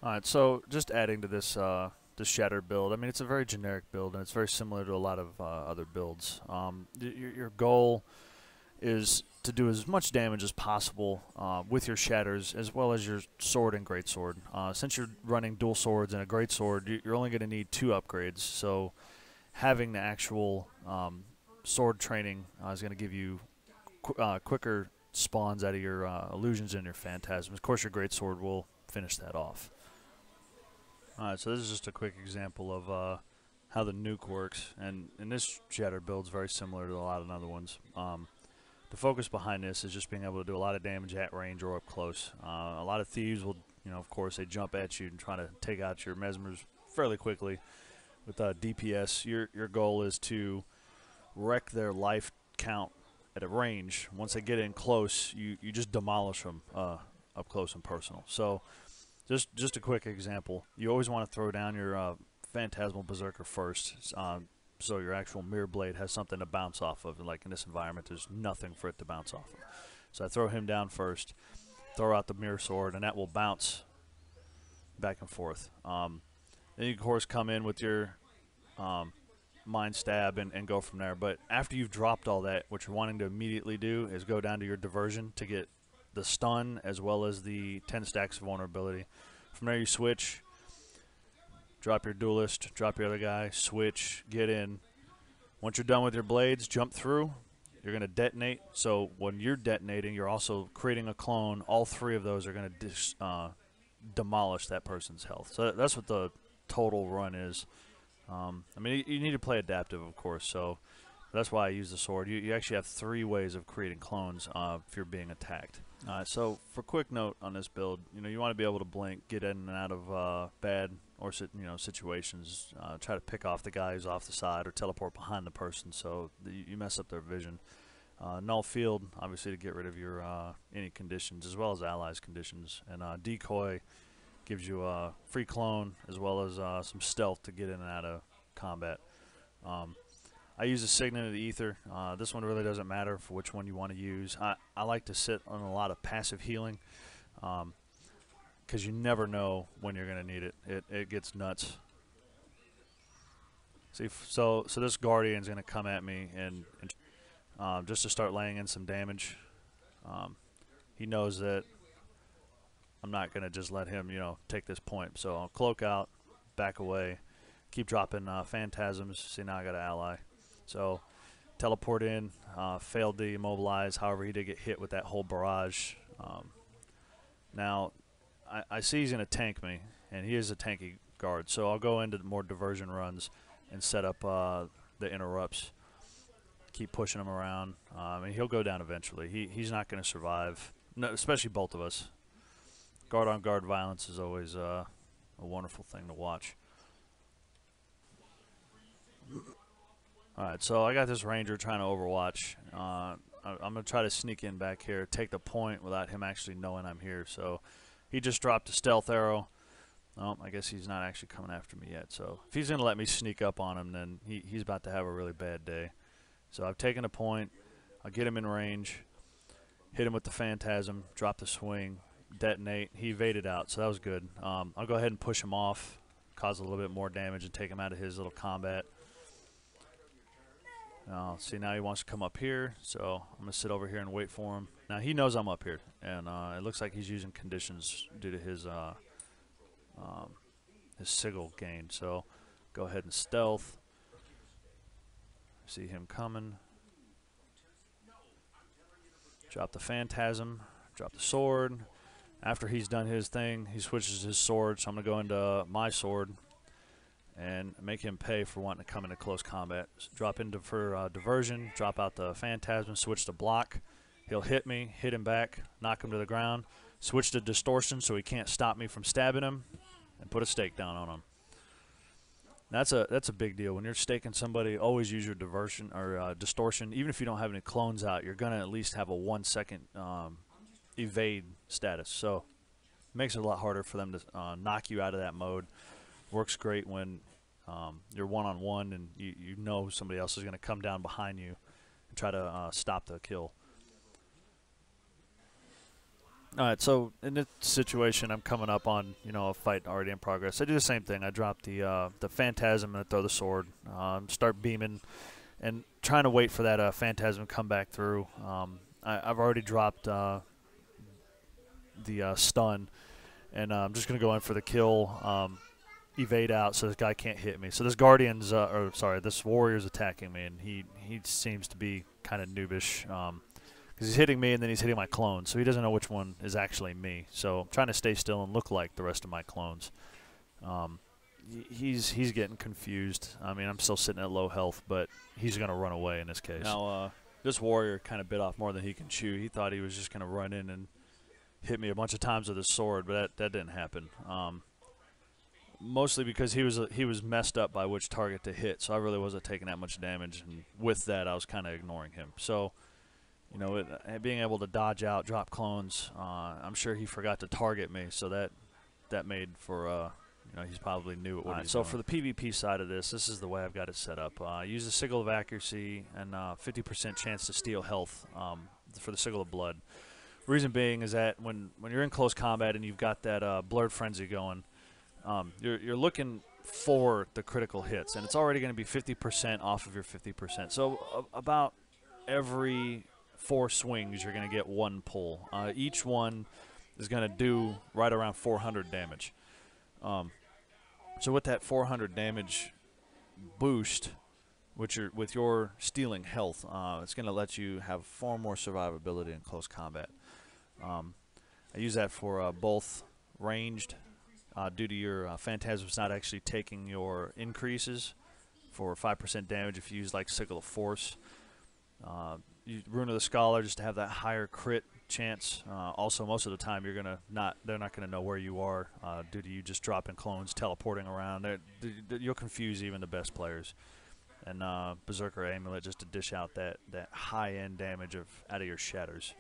Alright, so just adding to this shatter build, I mean, it's a very generic build, and it's very similar to a lot of other builds. Your goal is to do as much damage as possible with your shatters, as well as your sword and greatsword. Since you're running dual swords and a greatsword, you're only going to need 2 upgrades, so having the actual sword training is going to give you quicker spawns out of your illusions and your phantasms. Of course, your greatsword will finish that off. Alright, so this is just a quick example of how the nuke works, and this shatter build's very similar to a lot of other ones. The focus behind this is just being able to do a lot of damage at range or up close. A lot of thieves will, of course, they jump at you and try to take out your mesmers fairly quickly. With DPS, your goal is to wreck their life count at a range. Once they get in close, you just demolish them up close and personal. So just a quick example. You always want to throw down your Phantasmal Berserker first, so your actual Mirror Blade has something to bounce off of. Like in this environment, there's nothing for it to bounce off of. So I throw him down first, throw out the Mirror Sword, and that will bounce back and forth. Then you, of course, come in with your Mind Stab and go from there. But after you've dropped all that, what you're wanting to immediately do is go down to your Diversion to get the stun as well as the 10 stacks of vulnerability. From there you switch, drop your duelist, drop your other guy, switch, get in. Once you're done with your blades, jump through. You're going to detonate. So when you're detonating, you're also creating a clone. All 3 of those are going to demolish that person's health. So that's what the total run is. I mean, you need to play adaptive, of course, so that's why I use the sword. You actually have 3 ways of creating clones if you're being attacked. So for quick note on this build, you want to be able to blink, get in and out of bad or situations. Try to pick off the guy who's off the side or teleport behind the person so you mess up their vision. Null field, obviously, to get rid of your any conditions as well as allies conditions, and decoy gives you a free clone as well as some stealth to get in and out of combat. I use a Signet of the Ether. This one really doesn't matter for which one you want to use. I like to sit on a lot of passive healing because you never know when you're going to need it. It gets nuts. See, so this Guardian's going to come at me and just to start laying in some damage. He knows that I'm not going to just let him, take this point. So I'll cloak out, back away, keep dropping phantasms. See, now I got an ally. So teleport in, failed to immobilize. However, he did get hit with that whole barrage. Now, I see he's going to tank me, and he is a tanky guard. So I'll go into more diversion runs and set up the interrupts. Keep pushing him around. And he'll go down eventually. He's not going to survive, no, especially both of us. Guard-on-guard violence is always a wonderful thing to watch. Alright, so I got this ranger trying to overwatch. I'm going to try to sneak in back here, take the point without him actually knowing I'm here. So he just dropped a stealth arrow. Oh, I guess he's not actually coming after me yet. So if he's going to let me sneak up on him, then he's about to have a really bad day. So I've taken a point. I'll get him in range, hit him with the phantasm, drop the swing, detonate. He evaded out, so that was good. I'll go ahead and push him off, cause a little bit more damage, and take him out of his little combat. See, now he wants to come up here, so I'm going to sit over here and wait for him. Now, he knows I'm up here, and it looks like he's using conditions due to his sigil gain. So go ahead and stealth. See him coming. Drop the phantasm, drop the sword. After he's done his thing, he switches his sword, so I'm going to go into my sword and make him pay for wanting to come into close combat. Drop into for diversion, drop out the phantasm, switch to block. He'll hit me, hit him back, knock him to the ground. Switch to distortion so he can't stop me from stabbing him, and put a stake down on him. That's a big deal. When you're staking somebody, always use your diversion or distortion. Even if you don't have any clones out, you're going to at least have a 1 second evade status. So it makes it a lot harder for them to knock you out of that mode. Works great when you're one-on-one and you know somebody else is going to come down behind you and try to stop the kill. All right, so in this situation, I'm coming up on a fight already in progress. I do the same thing. I drop the phantasm and I throw the sword. Start beaming and trying to wait for that phantasm to come back through. I've already dropped the stun, and I'm just gonna go in for the kill. Evade out so this guy can't hit me. So this guardian's, or sorry, this warrior's attacking me, and he seems to be kind of noobish. Because he's hitting me and then he's hitting my clones, so he doesn't know which one is actually me. So I'm trying to stay still and look like the rest of my clones. He's getting confused. I mean, I'm still sitting at low health, but he's going to run away in this case. Now, this warrior kind of bit off more than he can chew. He thought he was just going to run in and hit me a bunch of times with his sword, but that didn't happen. Mostly because he was messed up by which target to hit, so I really wasn't taking that much damage, and with that, I was kind of ignoring him. So, being able to dodge out, drop clones, I'm sure he forgot to target me, so that made for he's probably new at what he's doing. So for the PvP side of this is the way I've got it set up. Use a Sigil of Accuracy and 50% chance to steal health for the Sigil of Blood. Reason being is that when you're in close combat and you've got that Blurred Frenzy going, you're looking for the critical hits, and it's already going to be 50% off of your 50%. So about every 4 swings, you're going to get 1 pull. Each one is going to do right around 400 damage. So with that 400 damage boost, with your stealing health, it's going to let you have far more survivability in close combat. I use that for both ranged, due to your phantasms not actually taking your increases for 5% damage if you use like Sigil of Force. Rune of the Scholar just to have that higher crit chance. Also, most of the time they're not gonna know where you are due to you just dropping clones, teleporting around. You'll confuse even the best players. And Berserker Amulet just to dish out that high end damage out of your shatters.